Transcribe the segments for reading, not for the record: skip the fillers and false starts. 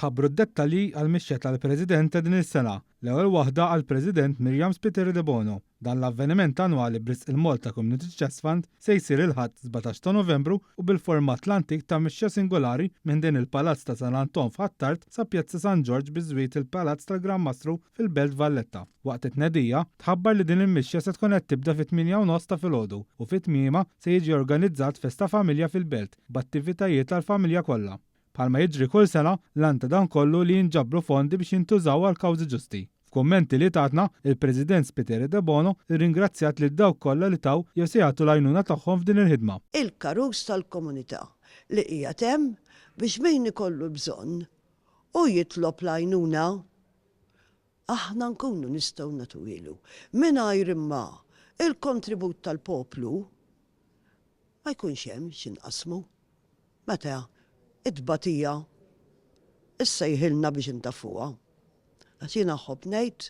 tħabbru d-dettalji għal-mixja tal-President ta' din is-sena. L-ewwel waħda għall-President Miriam Spiteri de Bono. Dan l-avveniment annwali b'risq il-Malta Community Chess Fund se jsir il-ħadd 17 ta' Novembru u bil-format l-antik ta' mixja singolari minn din il-Palazz ta' San Anton f'Ħattart sa Pjazza San George biżwiet il-Palazz tal-Gran Mastru fil-Belt Valletta. Waqt it-tnedija tħabbar li din il-mixja se tkun qed tibda fit-8:30 ta' filgħodu u fit-tmiema se jiġi organizzat festa familja fil-Belt b'attivitajiet tal-familja kollha. Bħalma jiġri kull sena lan ta' dan kollu li jinġabru fondi biex jintużaw għal kawżi ġusti. F'kummenti li tatna, il-President Spiteri de Bono irringrazzjat lil dawk kollha li taw jew se jagħtu l-għajnuna tagħhom f'din il-ħidma. Il-karus tal-komunità li qiegħed hemm biex min ikollu bżonn u jitlob l-għajnuna aħna nkunu nistgħu nagħtu ilu. Mingħajr imma il-kontribut tal-poplu ma jkunx hemm x'inqasmu. Meta it-tbatija issa jħilna biex intafuha. Għax jiena ħobb ngħid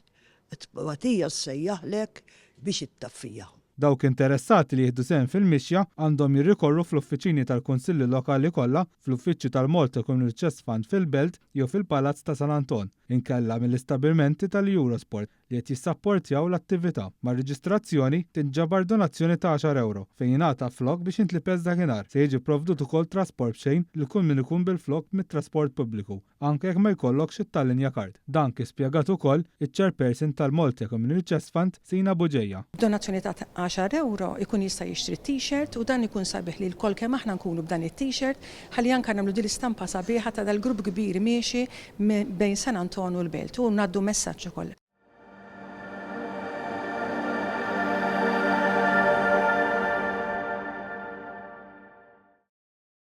it-tbatija ssejjaħlek biex ittaffija. Dawk interessati li jieħdu sehem fil-mixja għandhom jirrikorru fl-uffiċini tal-Kunsilli Lokali kollha, fl-uffiċċju tal-Malta Community Chess Fund fil-Belt jew fil-Palazz ta' San Anton, inkella mill-istabilmenti tal-Eurosport li qed jissapportjaw l-attività. Mar-reġistrazzjoni tinġabar donazzjoni ta' 10 euro fejn jingħata flok biex intlipez dakinhar. Se jiġi provdut ukoll trasport b'xejn li kull min ikun bil-flok mit-trasport pubbliku, anke jekk ma jkollokx it-tal-linja kard. Dan kif spjegat ukoll iċ-chairperson tal-Malta Community Chess Fund Sina Buġejja. Donazzjoni ta' 10 euro ikun jista' jixtri t-t-shirt u dan ikun sabiħ li l-kol kemm aħna nkunu b'dan it-t-shirt ħalli anke nagħmlu din l-istampa sabiħa ta' dal-grupp kbir miexi bejn San Anton u l-Belt u ngħaddu messaġġ ukoll.